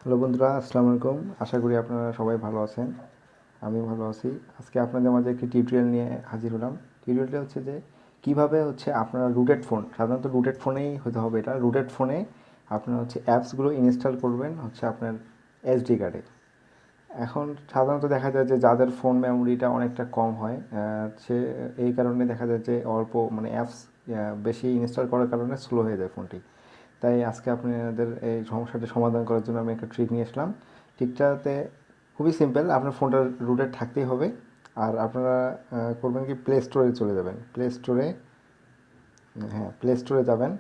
Hello বন্ধুরা, আসসালামু আলাইকুম। আশা করি আপনারা সবাই ভালো আছেন। আমিও ভালো আছি। আজকে আপনাদের মাঝে একটি টিউটোরিয়াল নিয়ে হাজির হলাম। টিউটোরিয়ালটা হচ্ছে যে কীভাবে হচ্ছে আপনারা রুটেড ফোন, সাধারণত রুটেড ফোনেই হতে হবে, এটা রুটেড ফোনে আপনারা হচ্ছে অ্যাপসগুলো ইনস্টল করবেন হচ্ছে আপনার এসডি কার্ডে। এখন সাধারণত দেখা যায় যে যাদের ফোন মেমোরিটা অনেকটা কম হয়, সে এই কারণে দেখা যায় যে অল্প মানে অ্যাপস বেশি ইনস্টল করার কারণে স্লো হয়ে যায় ফোনটি। তাই আজকে আপনাদের এই সমস্যাটি সমাধান করার জন্য আমি একটা ট্রিক নিয়ে আসলাম। ট্রিকটাতে খুবই সিম্পল, আপনার ফোনটা রুটেড থাকতেই হবে। আর আপনারা করবেন কি, প্লে স্টোরে চলে যাবেন। প্লে স্টোরে যাবেন।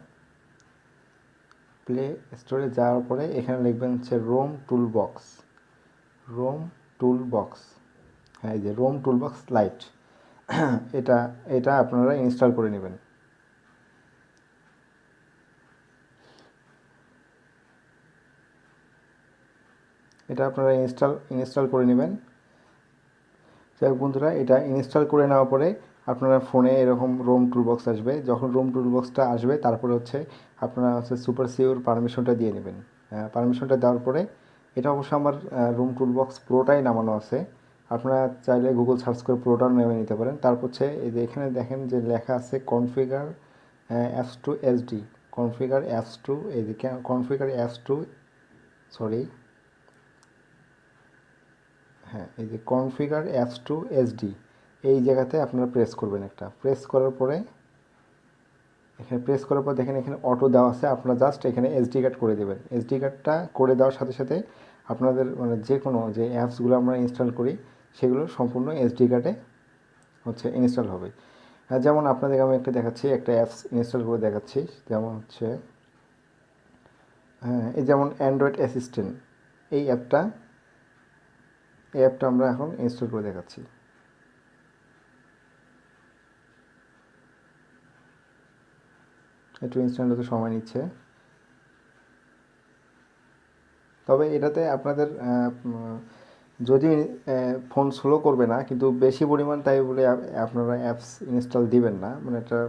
প্লে স্টোরে যাওয়ার পরে এখানে লিখবেন হচ্ছে রোম টুল বক্স। হ্যাঁ, এই যে রোম টুল বক্স লাইট, এটা এটা আপনারা ইনস্টল করে নেবেন। এটা আপনারা ইনস্টল করে নেবেন। যাই হোক বন্ধুরা, এটা ইনস্টল করে নেওয়ার পরে আপনার ফোনে এরকম রোম টুলবক্স আসবে। যখন রোম টুলবক্সটা আসবে তারপরে হচ্ছে আপনারা হচ্ছে সুপার সিওর পারমিশনটা দিয়ে নেবেন। পারমিশনটা দেওয়ার পরে, এটা অবশ্য আমার রোম টুলবক্স প্রোটাই নামানো আছে। আপনারা চাইলে গুগল সার্চ করে প্রোটাও নেমে নিতে পারেন। তারপর হচ্ছে এই যে এখানে দেখেন যে লেখা আছে configure apps two SD. Configure apps two এই যে কনফিগার অ্যাপস টু সরি হ্যাঁ, এই যে কনফিগার অ্যাপস টু এসডি, এই জায়গাতে আপনারা প্রেস করবেন। একটা প্রেস করার পরে, এখানে প্রেস করার পর দেখেন এখানে অটো দেওয়া আছে। আপনারা জাস্ট এখানে এসডি কার্ড করে দেবেন। এসডি কার্ডটা করে দেওয়ার সাথে সাথে আপনাদের মানে যে কোনো যে অ্যাপসগুলো আমরা ইনস্টল করি সেগুলো সম্পূর্ণ এসডি কার্ডে হচ্ছে ইনস্টল হবে। যেমন আপনাদের আমি একটা দেখাচ্ছি, একটা অ্যাপস ইনস্টল করে দেখাচ্ছি। যেমন হচ্ছে হ্যাঁ, এই যেমন অ্যান্ড্রয়েড অ্যাসিস্ট্যান্ট, এই অ্যাপটা আমরা এখন ইনস্টল করে দেখাচ্ছি। একটু ইনস্ট্যান্ট হতে সময় নিচ্ছে, তবে এটাতে আপনাদের যদি ফোন স্লো করবে না, কিন্তু বেশি পরিমাণ তাই বলে আপনারা অ্যাপস ইনস্টল দিবেন না। মানে এটা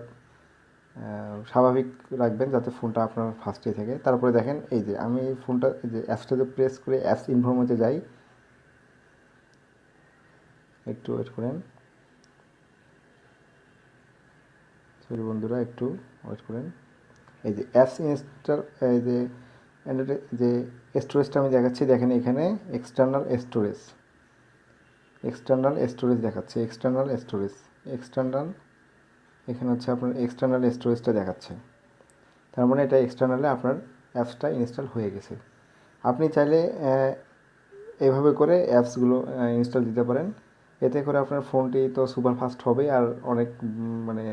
স্বাভাবিক রাখবেন যাতে ফোনটা আপনার ফাস্টে থাকে। তারপরে দেখেন এই যে আমি এই ফোনটা এই যে অ্যাপসটাতে প্রেস করে অ্যাপস ইনফরমেশনে যাই। একটু ওয়েট করেন, সরি বন্ধুরা, একটু ওয়েট করেন। এই যে অ্যাপস ইনস্টল, এই যে যে স্টোরেজটা আমি দেখাচ্ছি, দেখেন এখানে এক্সটার্নাল স্টোরেজ দেখাচ্ছে। এক্সটার্নাল এখানে হচ্ছে আপনার এক্সটার্নাল স্টোরেজটা দেখাচ্ছে। তার মানে এটা এক্সটার্নালে আপনার অ্যাপসটা ইনস্টল হয়ে গেছে। আপনি চাইলে এভাবে করে অ্যাপসগুলো ইনস্টল দিতে পারেন। এতে করে আপনার ফোনটি তো সুপার ফাস্ট হবে, আর অনেক মানে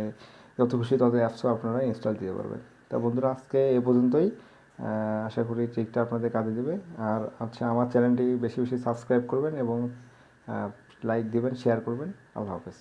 যত খুশি তত অ্যাপসও আপনারা ইনস্টল দিতে পারবেন। তা বন্ধুরা, আজকে এ পর্যন্তই। আশা করি ট্রিকটা আপনাদের কাজে দেবে। আর আচ্ছা, আমার চ্যানেলটি বেশি বেশি সাবস্ক্রাইব করবেন এবং লাইক দেবেন, শেয়ার করবেন। আল্লাহ হাফেজ।